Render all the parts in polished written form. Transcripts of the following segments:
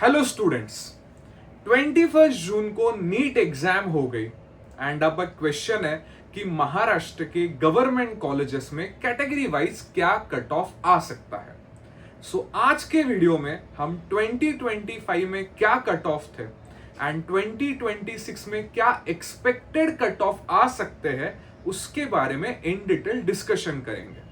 Hello students, 21 जून को NEET exam हो गई एंड अब क्वेश्चन है कि महाराष्ट्र के गवर्नमेंट कॉलेजेस में कैटेगरी वाइज क्या कट ऑफ आ सकता है। आज के वीडियो में हम 2025 में क्या कट ऑफ थे एंड 2026 में क्या एक्सपेक्टेड कट ऑफ आ सकते हैं उसके बारे में इन डिटेल डिस्कशन करेंगे।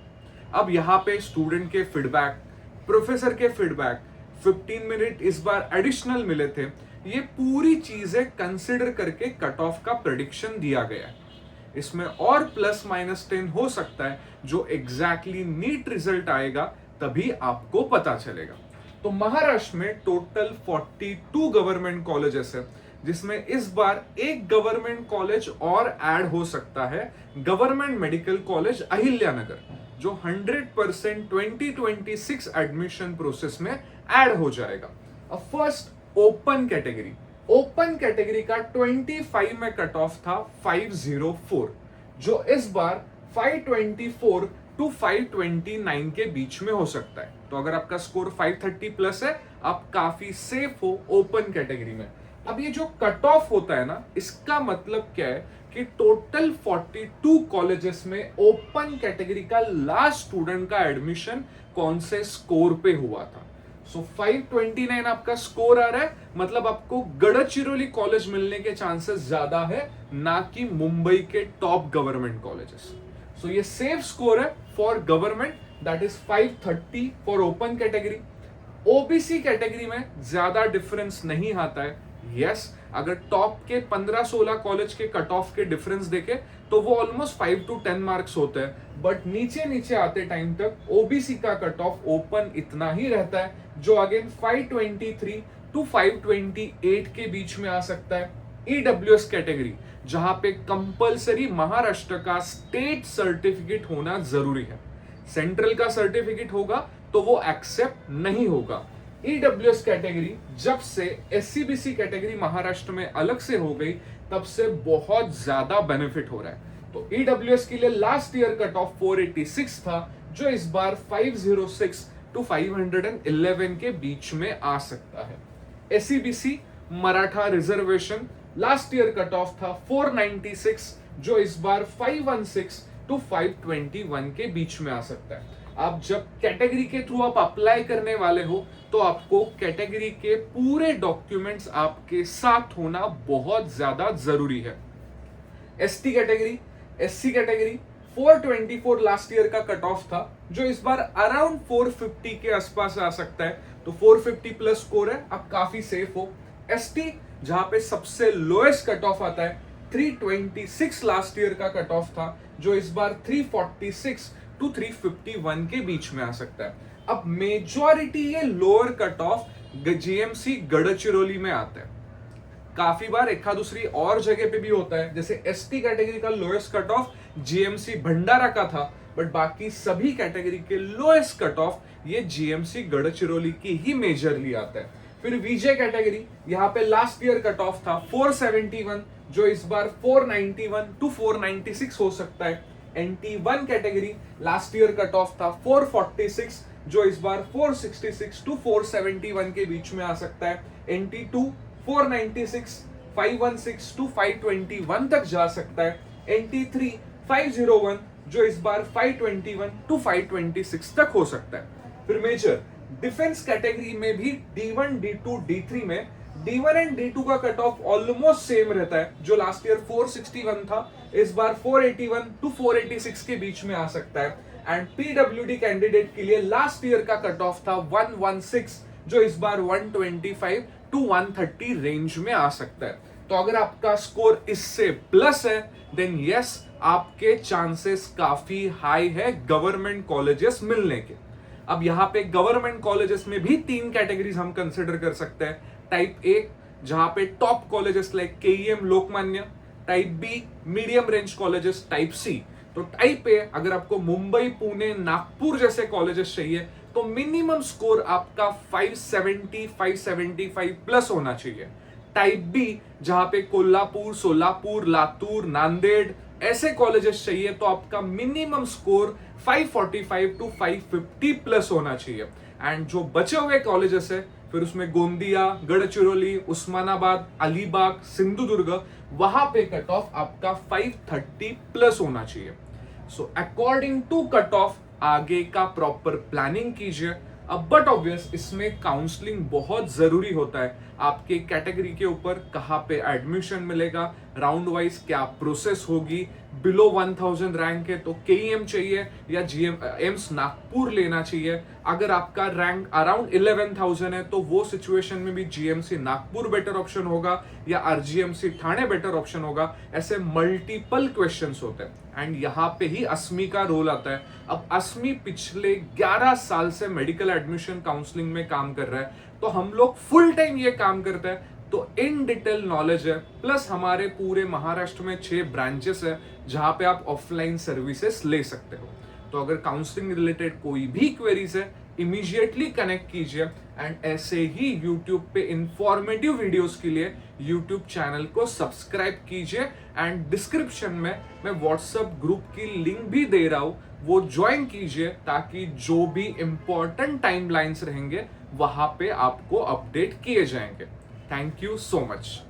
अब यहाँ पे स्टूडेंट के फीडबैक, प्रोफेसर के फीडबैक 15 मिनट इस बार एडिशनल मिले थे। ये पूरी चीजें कंसिडर करके कट ऑफ का प्रेडिक्शन दिया गया है। इसमें और प्लस माइनस 10 हो सकता है, जो एग्जैक्टली नीट रिजल्ट आएगा तभी आपको पता चलेगा। तो महाराष्ट्र में टोटल 42 गवर्नमेंट कॉलेजेस है, जिसमें इस बार एक गवर्नमेंट कॉलेज और ऐड हो सकता है, गवर्नमेंट मेडिकल कॉलेज अहिल्यानगर, जो 100% 2026 एडमिशन प्रोसेस में ऐड हो जाएगा। अब फर्स्ट ओपन कैटेगरी का 25 में कट ऑफ था 504, जो इस बार 524 टू 529 के बीच में हो सकता है। तो अगर आपका स्कोर 530 प्लस है, आप काफी सेफ हो ओपन कैटेगरी में। अब ये जो कट ऑफ होता है ना, इसका मतलब क्या है कि टोटल 42 कॉलेजेस में ओपन कैटेगरी का लास्ट स्टूडेंट का एडमिशन कौन से स्कोर पे हुआ था। 529 आपका स्कोर आ रहा है, मतलब आपको गढ़चिरौली कॉलेज मिलने के चांसेस ज्यादा है, ना कि मुंबई के टॉप गवर्नमेंट कॉलेजेस। ये सेफ स्कोर है for government, that is 530 for open category. OBC category में ज्यादा डिफरेंस नहीं आता है। यस, अगर टॉप के 15-16 कॉलेज के कट ऑफ के डिफरेंस देखे तो वो ऑलमोस्ट 5 to 10 मार्क्स होते हैं, बट नीचे आते टाइम तक ओबीसी का कट ऑफ ओपन इतना ही रहता है, जो अगेन 523 टू 528 के बीच में आ सकता है। ईडब्ल्यूएस कैटेगरी, जहां पे कंपलसरी महाराष्ट्र का स्टेट सर्टिफिकेट होना जरूरी है। सेंट्रल का सर्टिफिकेट होगा तो वो एक्सेप्ट नहीं होगा। ईडब्ल्यूएस कैटेगरी जब से एससीबीसी कैटेगरी महाराष्ट्र में अलग से हो गई, तब से बहुत ज्यादा बेनिफिट हो रहा है। तो ईडब्ल्यूएस के लिए लास्ट ईयर कट ऑफ 486 था, जो इस बार 506 टू 511 के बीच में आ सकता है। SCBC Maratha reservation last year cut off था 496, जो इस बार 516 टू 521 के बीच में आ सकता है। आप जब कैटेगरी के थ्रू आप अप्लाई करने वाले हो, तो आपको कैटेगरी के पूरे डॉक्यूमेंट्स आपके साथ होना बहुत ज्यादा जरूरी है। एससी कैटेगरी 424 लास्ट ईयर का कट ऑफ था, जो इस बार अराउंड 450 के आसपास आ सकता है। तो 450 प्लस स्कोर है, आप काफी सेफ हो। एसटी, जहां पे सबसे लोएस्ट कट ऑफ आता है, 326 लास्ट ईयर का कट ऑफ था, जो इस बार 346 टू 351 के बीच में आ सकता है। अब मेजॉरिटी ये lower cut off GMC Gadchiroli में आता है। काफी बार एका दूसरी और जगह पे भी होता है, जैसे एसटी कैटेगरी का लोएस्ट कट ऑफ जीएमसी भंडारा का था, बट बाकी सभी कैटेगरी के लोएस्ट कट ऑफ ये जीएमसी गढ़चिरौली की ही मेजरली आता है। फिर विजय कैटेगरी, यहाँ पे लास्ट ईयर कट ऑफ था 471, जो इस बार 491 टू 496 हो सकता है। NT1 category last year cut off था 446, जो इस बार 466 टू 471 के बीच में आ सकता है। NT2 496, 516 टू 521 तक जा सकता है। NT3 501, जो इस बार 521 टू 526 तक हो सकता है। फिर मेजर डिफेंस कैटेगरी में भी D1, D2, D3 में D1 एंड D2 का कट ऑफ ऑलमोस्ट सेम रहता है, जो लास्ट ईयर 461 था, इस बार 481 टू 486 के बीच में आ सकता है। एंड पीडब्ल्यूडी कैंडिडेट के लिए लास्ट ईयर का कट ऑफ था 116, जो इस बार 125 टू 130 रेंज में आ सकता है। तो अगर आपका स्कोर इससे प्लस है, देन यस, आपके चांसेस काफी हाई है गवर्नमेंट कॉलेजेस मिलने के। अब यहाँ पे गवर्नमेंट कॉलेजेस में भी 3 कैटेगरीज हम कंसिडर कर सकते हैं। टाइप ए, जहां पे top colleges like KEM, Lokmanya. Type B, medium range colleges. Type C, तो टाइप ए अगर आपको मुंबई, पुणे, नागपुर जैसे कॉलेजेस चाहिए, तो मिनिमम स्कोर आपका 570, 575 प्लस होना चाहिए। टाइप बी, जहां पे कोल्हापुर, सोलापुर, लातूर, नांदेड़ ऐसे कॉलेजेस चाहिए, तो आपका मिनिमम स्कोर 545 टू 550 प्लस होना चाहिए। एंड जो बचे हुए कॉलेजेस है, फिर उसमें गोंदिया, गढ़चिरौली, उस्मानाबाद, अलीबाग, सिंधुदुर्ग, वहां पे कट ऑफ आपका 530 प्लस होना चाहिए। So according to cut off आगे का प्रॉपर प्लानिंग कीजिए। अब बट ऑब्वियस इसमें काउंसलिंग बहुत जरूरी होता है। आपके कैटेगरी के ऊपर कहाँ पे एडमिशन मिलेगा, राउंड वाइज क्या प्रोसेस होगी, बिलो 1000 रैंक है तो केईएम चाहिए या जीएम एम्स नागपुर लेना चाहिए। अगर आपका रैंक अराउंड 11000 है तो वो सिचुएशन में भी जीएमसी नागपुर बेटर ऑप्शन होगा या आरजीएमसी ठाणे बेटर ऑप्शन होगा। ऐसे मल्टीपल क्वेश्चंस होते हैं एंड यहाँ पे ही अस्मी का रोल आता है। अब अस्मी पिछले 11 साल से मेडिकल एडमिशन काउंसलिंग में काम कर रहा है, तो हम लोग फुल टाइम ये काम करते हैं, तो इन डिटेल नॉलेज है। प्लस हमारे पूरे महाराष्ट्र में 6 ब्रांचेस है जहां पे आप ऑफलाइन सर्विसेज ले सकते हो। तो अगर काउंसलिंग रिलेटेड कोई भी क्वेरीज है, इमीडिएटली कनेक्ट कीजिए। एंड ऐसे ही यूट्यूब पे इंफॉर्मेटिव वीडियोस के लिए यूट्यूब चैनल को सब्सक्राइब कीजिए। एंड डिस्क्रिप्शन में मैं व्हाट्सएप ग्रुप की लिंक भी दे रहा हूं, वो ज्वाइन कीजिए ताकि जो भी इंपॉर्टेंट टाइमलाइंस रहेंगे वहां पे आपको अपडेट किए जाएंगे। Thank you so much.